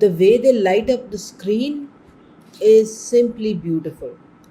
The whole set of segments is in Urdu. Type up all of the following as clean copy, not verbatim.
the way they light up the screen is simply beautiful।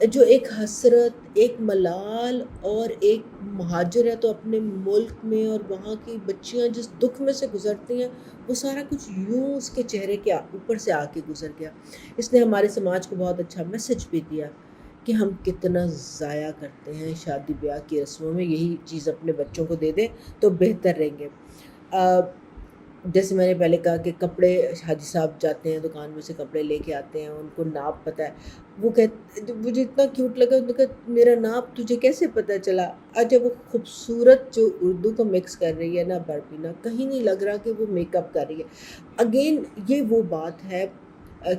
جو ایک حسرت، ایک ملال اور ایک مہاجر ہے تو اپنے ملک میں، اور وہاں کی بچیاں جس دکھ میں سے گزرتی ہیں وہ سارا کچھ یوں اس کے چہرے کے اوپر سے آ کے گزر گیا. اس نے ہمارے سماج کو بہت اچھا میسج بھی دیا کہ ہم کتنا ضائع کرتے ہیں شادی بیاہ کی رسموں میں. یہی چیز اپنے بچوں کو دے دیں تو بہتر رہیں گے. جیسے میں نے پہلے کہا کہ کپڑے، حاجی صاحب جاتے ہیں دکان میں سے کپڑے لے کے آتے ہیں، ان کو ناپ پتہ ہے. وہ مجھے اتنا کیوٹ لگا، انہوں نے کہا میرا ناپ تجھے کیسے پتہ چلا؟ اچھا وہ خوبصورت جو اردو کو مکس کر رہی ہے نا بربینا، کہیں نہیں لگ رہا کہ وہ میک اپ کر رہی ہے. اگین یہ وہ بات ہے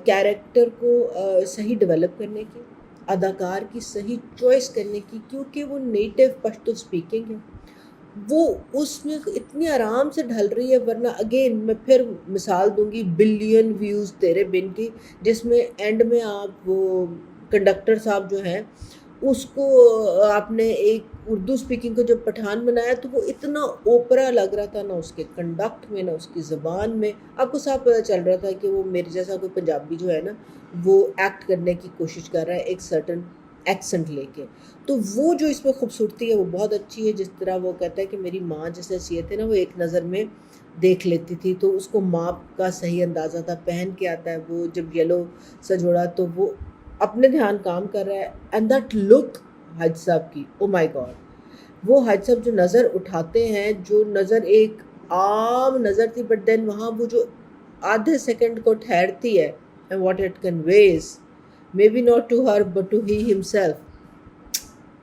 کیریکٹر کو صحیح ڈیولپ کرنے کی، اداکار کی صحیح چوائس کرنے کی، کیونکہ وہ نیٹو پشتو اسپیکنگ ہے. وہ اس میں اتنی آرام سے ڈھل رہی ہے. ورنہ اگین میں پھر مثال دوں گی بلین ویوز تیرے بن کی، جس میں اینڈ میں آپ وہ کنڈکٹر صاحب جو ہیں اس کو آپ نے ایک اردو اسپیکنگ کو جب پٹھان بنایا تو وہ اتنا اوپرا لگ رہا تھا، نہ اس کے کنڈکٹ میں نہ اس کی زبان میں. آپ کو صاف پتہ چل رہا تھا کہ وہ میرے جیسا کوئی پنجابی جو ہے نا وہ ایکٹ کرنے کی کوشش کر رہا ہے ایک سرٹن ایکسنٹ لے کے. تو وہ جو اس میں خوبصورتی ہے وہ بہت اچھی ہے. جس طرح وہ کہتا ہے کہ میری ماں جیسے حیثیت ہے نا وہ ایک نظر میں دیکھ لیتی تھی، تو اس کو ماپ کا صحیح اندازہ تھا. پہن کے آتا ہے وہ جب یلو سجوڑا تو وہ اپنے دھیان کام کر رہا ہے. اینڈ دیٹ لک حج صاحب کی، او مائی گاڈ. وہ حج صاحب جو نظر اٹھاتے ہیں، جو نظر ایک عام نظر تھی، بٹ دین وہاں وہ جو آدھے سیکنڈ کو ٹھہرتی ہے، and what it conveys may be not to her but to he himself,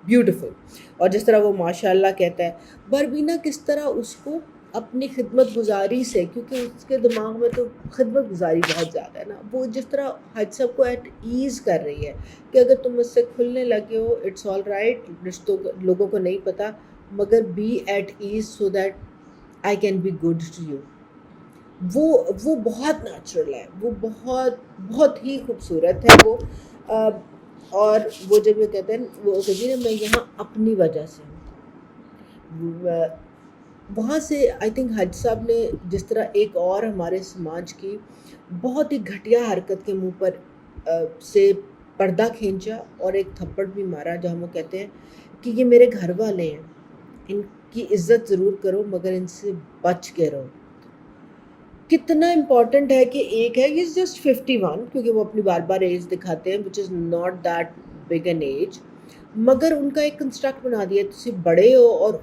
beautiful. اور جس طرح وہ ماشاء اللہ کہتا ہے، بربینا کس طرح اس کو اپنی خدمت گزاری سے، کیونکہ اس کے دماغ میں تو خدمت گزاری بہت زیادہ ہے نا، وہ جس طرح حج صاحب کو ایٹ ایز کر رہی ہے کہ اگر تم مجھ سے کھلنے لگے ہو اٹس آل رائٹ، رشتوں لوگوں کو نہیں پتہ، مگر be at ease so that I can be good to you. وہ بہت نیچرل ہے، وہ بہت ہی خوبصورت ہے وہ. اور وہ جب یہ کہتے ہیں وہ کہتی ہے میں یہاں اپنی وجہ سے ہوں، وہاں سے آئی تھنک حج صاحب نے جس طرح ایک اور ہمارے سماج کی بہت ہی گھٹیا حرکت کے منہ پر سے پردہ کھینچا اور ایک تھپڑ بھی مارا، جہاں وہ کہتے ہیں کہ یہ میرے گھر والے ہیں، ان کی عزت ضرور کرو مگر ان سے بچ کے رہو. کتنا امپورٹنٹ ہے کہ ایک ہے یہ جسٹ 51، کیونکہ وہ اپنی بار بار ایج دکھاتے ہیں which is not that big an edge, مگر ان کا ایک کنسٹرکٹ بنا دیا تم بڑے ہو. اور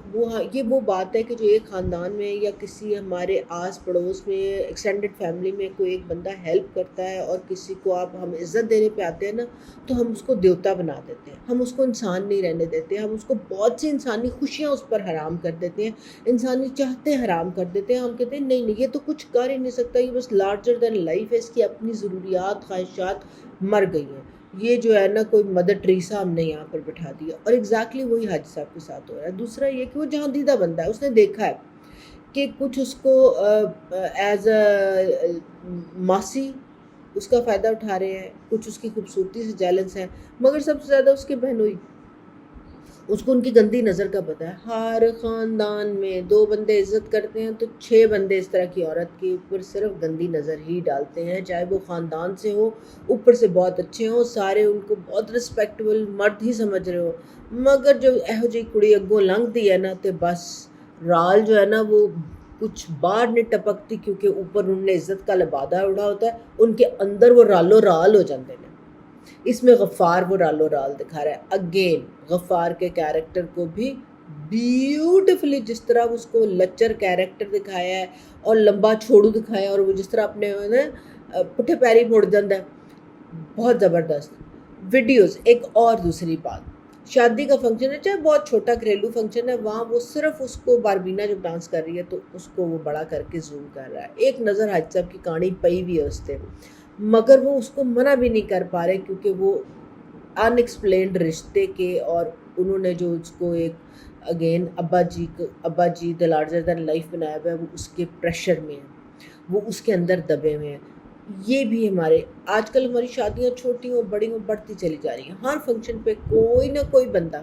یہ وہ بات ہے کہ جو ایک خاندان میں یا کسی ہمارے آس پڑوس میں ایکسٹینڈڈ فیملی میں کوئی ایک بندہ ہیلپ کرتا ہے اور کسی کو ہم عزت دینے پہ آتے ہیں نا تو ہم اس کو دیوتا بنا دیتے ہیں، ہم اس کو انسان نہیں رہنے دیتے، ہم اس کو بہت سی انسانی خوشیاں اس پر حرام کر دیتے ہیں، انسانی چاہتے حرام کر دیتے ہیں. ہم کہتے ہیں نہیں نہیں یہ تو کچھ کر ہی نہیں سکتا، یہ بس لارجر دین لائف ہے، اس کی اپنی ضروریات خواہشات مر گئی ہیں. یہ جو ہے نا کوئی مدر ٹریسا ہم نے یہاں پر بٹھا دیا. اور ایگزیکٹلی وہی حاجی صاحب کے ساتھ ہو رہا ہے. دوسرا یہ کہ وہ جہاں دیدہ بندہ ہے، اس نے دیکھا ہے کہ کچھ اس کو ایز اے ماسی اس کا فائدہ اٹھا رہے ہیں، کچھ اس کی خوبصورتی سے جیلنس ہیں، مگر سب سے زیادہ اس کے بہنوئی، اس کو ان کی گندی نظر کا پتہ ہے. ہر خاندان میں 2 بندے عزت کرتے ہیں تو 6 بندے اس طرح کی عورت کے اوپر صرف گندی نظر ہی ڈالتے ہیں، چاہے وہ خاندان سے ہو، اوپر سے بہت اچھے ہوں، سارے ان کو بہت رسپیکٹیبل مرد ہی سمجھ رہے ہو. مگر جب ایہو جی کڑی اگوں لنگ دی ہے نا تو بس رال جو ہے نا وہ کچھ باہر نہیں ٹپکتی، کیونکہ اوپر انہوں نے عزت کا لبادہ اڑا ہوتا ہے، ان کے اندر وہ رالو رال ہو جاتے ہیں. اس میں غفار وہ رالو رال دکھا رہا ہے. اگین غفار کے کیریکٹر کو بھی بیوٹیفلی، جس طرح اس کو لچر کیریکٹر دکھایا ہے اور لمبا چھوڑو دکھایا ہے، اور وہ جس طرح اپنے پٹھے پیری مڑ جاتا ہے، بہت زبردست. ویڈیوز ایک اور دوسری بات، شادی کا فنکشن ہے، چاہے بہت چھوٹا گھریلو فنکشن ہے، وہاں وہ صرف اس کو باربینا جب ڈانس کر رہی ہے تو اس کو وہ بڑا کر کے زوم کر رہا ہے. ایک نظر حج صاحب کی کہانی پئی ہوئی ہے اس سے، مگر وہ اس کو منع بھی نہیں کر پا رہے کیونکہ وہ ان ایکسپلینڈ رشتے کے، اور انہوں نے جو اس کو ایک اگین ابا جی دی لارجر دین لائف بنایا ہوا ہے، وہ اس کے پریشر میں ہیں، وہ اس کے اندر دبے ہوئے ہیں. یہ بھی ہمارے آج کل ہماری شادیاں چھوٹی ہوں بڑی ہوں بڑھتی چلی جا رہی ہیں، ہر فنکشن پہ کوئی نہ کوئی بندہ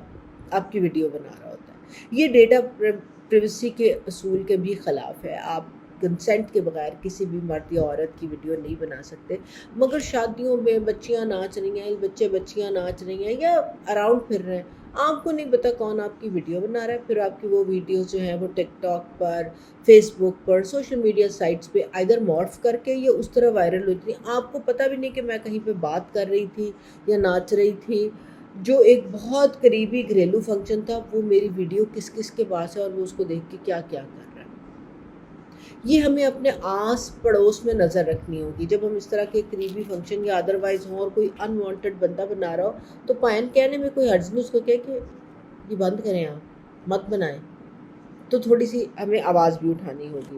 آپ کی ویڈیو بنا رہا ہوتا ہے. یہ ڈیٹا پریویسی کے اصول کے بھی خلاف ہے. آپ کنسنٹ کے بغیر کسی بھی مرد یا عورت کی ویڈیو نہیں بنا سکتے. مگر شادیوں میں بچیاں ناچ رہی ہیں، بچیاں ناچ رہی ہیں یا اراؤنڈ پھر رہے ہیں، آپ کو نہیں پتا کون آپ کی ویڈیو بنا رہا ہے. پھر آپ کی وہ ویڈیوز جو ہیں وہ ٹک ٹاک پر، فیس بک پر، سوشل میڈیا سائٹس پہ آئدر مارف کر کے یا اس طرح وائرل ہوتی ہیں. آپ کو پتہ بھی نہیں کہ میں کہیں پہ بات کر رہی تھی یا ناچ رہی تھی. جو ایک بہت قریبی گھریلو فنکشن تھا، وہ میری ویڈیو کس کس کے پاس ہے اور وہ اس کو دیکھ کے کیا کیا کر رہا ہے. یہ ہمیں اپنے آس پڑوس میں نظر رکھنی ہوگی. جب ہم اس طرح کے قریبی فنکشن یا ادروائز ہوں اور کوئی انوانٹڈ بندہ بنا رہا ہو تو پائن کہنے میں کوئی حرض نہیں، اس کو کہ یہ بند کریں، آپ مت بنائیں. تو تھوڑی سی ہمیں آواز بھی اٹھانی ہوگی.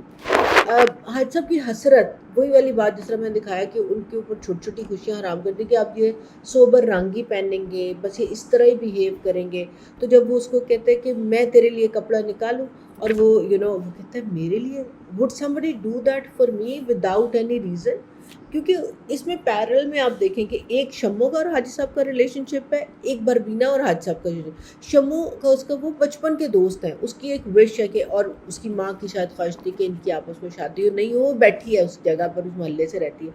حاج صاحب کی حسرت، وہی والی بات جس طرح میں نے دکھایا کہ ان کے اوپر چھوٹی چھوٹی خوشیاں حرام کر دی کہ آپ یہ سوبر رنگ ہی پہنیں گے، بس یہ اس طرح ہی بیہیو کریں گے. تو جب وہ اس کو کہتے ہیں کہ میں تیرے لیے کپڑا نکالوں، اور وہ وہ کہتا ہے میرے لیے، would somebody do that for me without any reason؟ کیونکہ اس میں پیرل میں آپ دیکھیں کہ ایک شمو کا اور حاجی صاحب کا ریلیشن شپ ہے، ایک بربینا اور حاجی صاحب کا ریلیشن. شمو کا اس کا وہ بچپن کے دوست ہیں، اس کی ایک وش ہے کہ، اور اس کی ماں کی شاید خواہش تھی کہ ان کی آپس میں شادی ہو، نہیں ہو، وہ بیٹھی ہے اس جگہ پر، اس محلے سے رہتی ہے.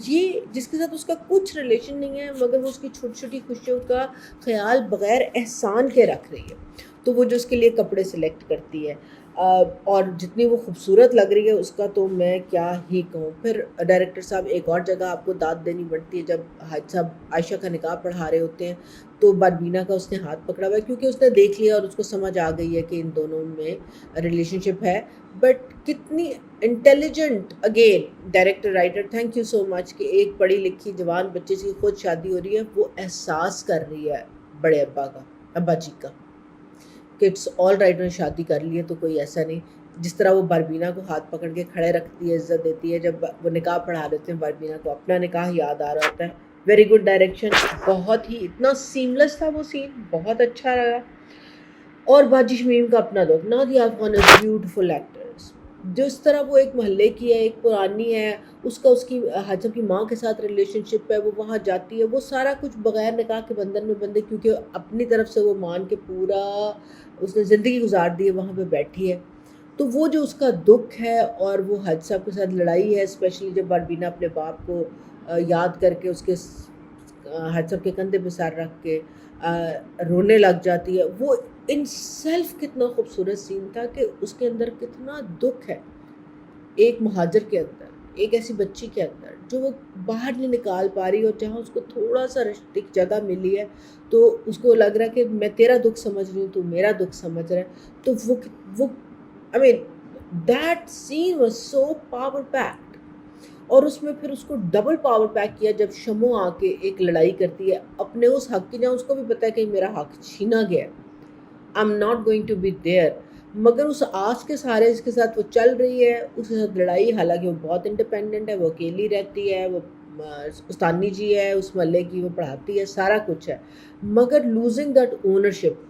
یہ جس کے ساتھ اس کا کچھ ریلیشن نہیں ہے مگر وہ اس کی چھوٹی چھوٹی خوشیوں کا خیال بغیر احسان کے رکھ رہی ہے. تو وہ جو اس کے لیے کپڑے سلیکٹ کرتی ہے اور جتنی وہ خوبصورت لگ رہی ہے اس کا تو میں کیا ہی کہوں. پھر ڈائریکٹر صاحب ایک اور جگہ آپ کو داد دینی پڑتی ہے، جب حاج صاحب عائشہ کا نکاح پڑھا رہے ہوتے ہیں تو بربینا کا اس نے ہاتھ پکڑا ہوا ہے کیونکہ اس نے دیکھ لیا اور اس کو سمجھ آ گئی ہے کہ ان دونوں میں ریلیشن شپ ہے. بٹ کتنی intelligent, again director writer, thank you so much, کہ ایک پڑھی لکھی جوان بچے سے خود شادی ہو رہی ہے، وہ احساس کر رہی ہے بڑے ابا جی کا کہ اٹس آل رائٹ، نے شادی کر لی ہے تو کوئی ایسا نہیں. جس طرح وہ بربینا کو ہاتھ پکڑ کے کھڑے رکھتی ہے، عزت دیتی ہے. جب وہ نکاح پڑھا دیتے ہیں بربینا کو اپنا نکاح یاد آ رہا ہوتا ہے. ویری گڈ ڈائریکشن، بہت ہی اتنا سیملیس تھا وہ سین، بہت اچھا رہا. اور باجی شمیم کا اپنا دکھ، Nadia Afghan is beautiful actress. جو اس طرح وہ ایک محلے کی ہے، ایک پرانی ہے، اس کی حاج صاحب کی ماں کے ساتھ ریلیشن شپ ہے، وہ وہاں جاتی ہے، وہ سارا کچھ بغیر نکاح کے بندھن میں بندھے، کیونکہ اپنی طرف سے وہ مان کے پورا اس نے زندگی گزار دی ہے، وہاں پہ بیٹھی ہے. تو وہ جو اس کا دکھ ہے اور وہ حاج صاحب کے ساتھ لڑائی ہے، اسپیشلی جب بربینا اپنے باپ کو یاد کر کے اس کے حاج صاحب کے کندھے پہ سر رکھ کے رونے لگ جاتی ہے. وہ ان سیلف کتنا خوبصورت سین تھا کہ اس کے اندر کتنا دکھ ہے ایک مہاجر کے اندر، ایک ایسی بچی کے اندر جو وہ باہر نہیں نکال پا رہی، اور جہاں اس کو تھوڑا سا ایک جگہ ملی ہے تو اس کو لگ رہا ہے کہ میں تیرا دکھ سمجھ رہی ہوں، تو میرا دکھ سمجھ رہا ہے. تو وہ I mean that scene was so power packed. اور اس میں پھر اس کو ڈبل پاور پیک کیا جب شمو آ کے ایک لڑائی کرتی ہے اپنے اس حق کی، جہاں اس کو بھی پتا ہے کہ میرا حق چھینا گیا ہے، I'm not going to be there. مگر اس آس کے سہارے اس کے ساتھ وہ چل رہی ہے، اس کے ساتھ لڑائی، حالانکہ وہ بہت انڈیپینڈنٹ ہے، وہ اکیلی رہتی ہے، وہ استانی جی ہے اس محلے کی، وہ پڑھاتی ہے، سارا کچھ ہے، مگر لوزنگ دیٹ اونرشپ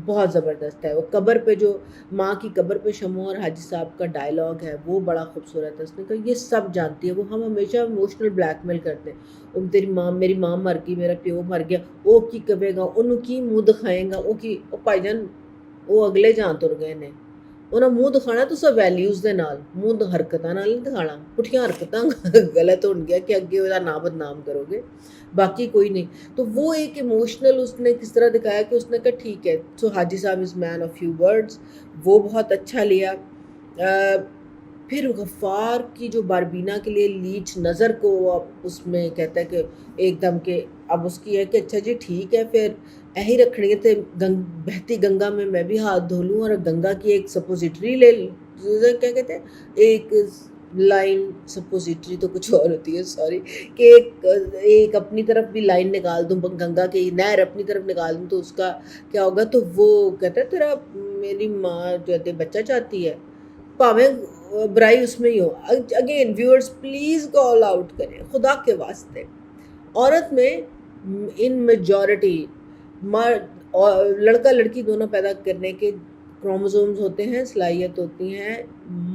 بہت زبردست ہے. وہ قبر پہ جو ماں کی قبر پہ شمو اور حاجی صاحب کا ڈائلاگ ہے وہ بڑا خوبصورت ہے. اس نے کہا یہ سب جانتی ہے وہ، ہم ہمیشہ ایموشنل بلیک میل کرتے ہیں، تیری ماں، میری ماں مر گئی، میرا پیو مر گیا، وہ کی کہے گا، انہوں کی منہ دکھائیں گا، وہ کی بھائی جان وہ اگلے جان تر گئے نے، انہیں منہ دکھانا تو سب ویلیوز دے نال، منہ حرکتاں نال نہیں دکھانا. پٹھیاں حرکتاں غلط ہو گیا کہ اگے وہ نام بدنام کرو گے، باقی کوئی نہیں. تو وہ ایک ایموشنل اس نے کس طرح دکھایا کہ اس نے کہا ٹھیک ہے، سو حاجی صاحب از مین آف فیو ورڈز، وہ بہت اچھا لیا. پھر غفار کی جو بربینا کے لیے لیچ نظر کو اس میں کہتا ہے کہ ایک دم کہ اب اس کی ہے کہ اچھا جی ٹھیک ہے، پھر یہی رکھنی تھے بہتی گنگا میں بھی ہاتھ دھو لوں، اور گنگا کی ایک سپوزیٹری لے لوں، کیا کہتے ہیں ایک لائن، سپوزیٹری تو کچھ اور ہوتی ہے، سوری، کہ ایک اپنی طرف بھی لائن نکال دوں، گنگا کی نہر اپنی طرف نکال دوں تو اس کا کیا ہوگا. تو وہ کہتا ہے تیرا میری ماں جو ہے بچہ چاہتی ہے، پاویں برائی اس میں ہی ہو. Again viewers please call out کریں خدا کے واسطے. عورت میں ان میجورٹی لڑکا لڑکی دونوں پیدا کرنے کے کروموزومز ہوتے ہیں، صلاحیت ہوتی ہیں.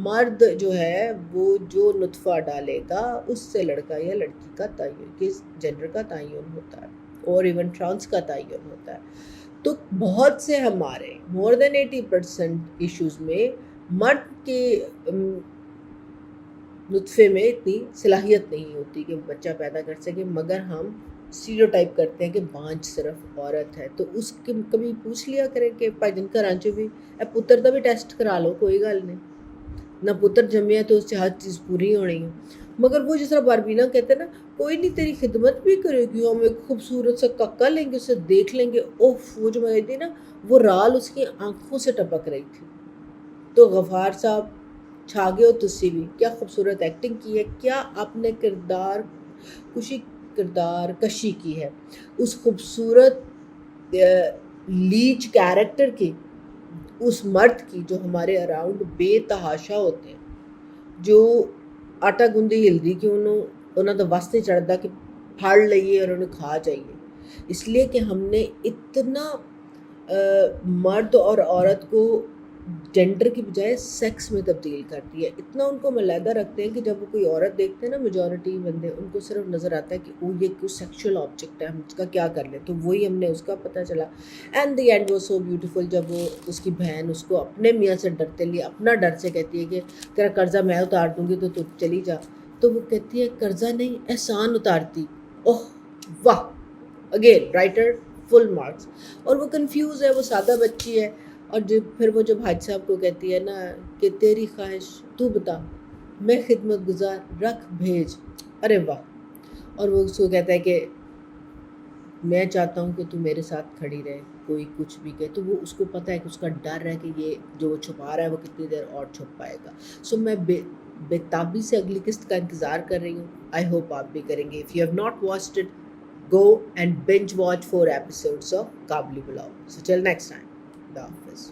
مرد جو ہے وہ جو نطفہ ڈالے گا اس سے لڑکا یا لڑکی کا تعین، کس جنڈر کا تعین ہوتا ہے، اور ایون ٹرانس کا تعین ہوتا ہے. تو بہت سے ہمارے more than 80% ایشوز میں مرد کے نطفے میں اتنی صلاحیت نہیں ہوتی کہ بچہ پیدا کر سکے، مگر ہم اسٹیریوٹائپ کرتے ہیں کہ بانجھ صرف عورت ہے۔ تو اس کے کبھی پوچھ لیا کریں کہ جن گھر بھی پتر کا بھی ٹیسٹ کرا لو، کوئی گل نہیں، نہ پتر جمیا تو اس سے ہر چیز پوری ہونی ہے۔ مگر وہ جس طرح باربینا کہتے ہیں نا، کوئی نہیں تیری خدمت بھی کرے گی، ہم ایک خوبصورت سا ککا لیں گے، اسے دیکھ لیں گے، اوف وہ جو میں تھی نا، وہ رال اس کی آنکھوں سے ٹپک رہی تھی۔ تو غفار صاحب چھا گئے ہو تسی بھی، کیا خوبصورت ایکٹنگ کی ہے، کیا آپ نے کردار کشی کی ہے اس خوبصورت لیچ کیریکٹر کی، اس مرد کی جو ہمارے اراؤنڈ بے تحاشا ہوتے ہیں، جو آٹا گندی ہلدی کہ انہوں تو واسطے چڑھتا کہ پھاڑ لئیے اور انہیں کھا جائیے، اس لیے کہ ہم نے اتنا مرد اور عورت کو جینڈر کی بجائے سیکس میں تبدیل کر دیا، اتنا ان کو ملیحدہ رکھتے ہیں کہ جب وہ کوئی عورت دیکھتے ہیں نا، میجورٹی بندے، ان کو صرف نظر آتا ہے کہ وہ یہ کوئی سیکشول آبجیکٹ ہے، ہم اس کا کیا کر لیں۔ تو وہی ہم نے اس کا پتہ چلا، and the end was so beautiful, جب وہ اس کی بہن اس کو اپنے میاں سے ڈرتے لیے، اپنا ڈر سے کہتی ہے کہ تیرا قرضہ میں اتار دوں گی تو چلی جا، تو وہ کہتی ہے قرضہ نہیں احسان اتارتی۔ اوہ واہ، اگین رائٹر فل مارکس۔ اور وہ کنفیوز ہے، وہ سادہ بچی ہے، اور پھر وہ جب حاج صاحب کو کہتی ہے نا کہ تیری خواہش تو بتا، میں خدمت گزار رکھ بھیج، ارے واہ۔ اور وہ اس کو کہتا ہے کہ میں چاہتا ہوں کہ تو میرے ساتھ کھڑی رہے، کوئی کچھ بھی کہے، تو وہ اس کو پتہ ہے کہ اس کا ڈر ہے کہ یہ جو وہ چھپا رہا ہے وہ کتنی دیر اور چھپ پائے گا۔ سو میں بےتابی سے اگلی قسط کا انتظار کر رہی ہوں، آئی ہوپ آپ بھی کریں گے۔ If you have not watched it, go and binge watch 4 episodes of Kabli Pulao. So till next time, Allah Hafiz.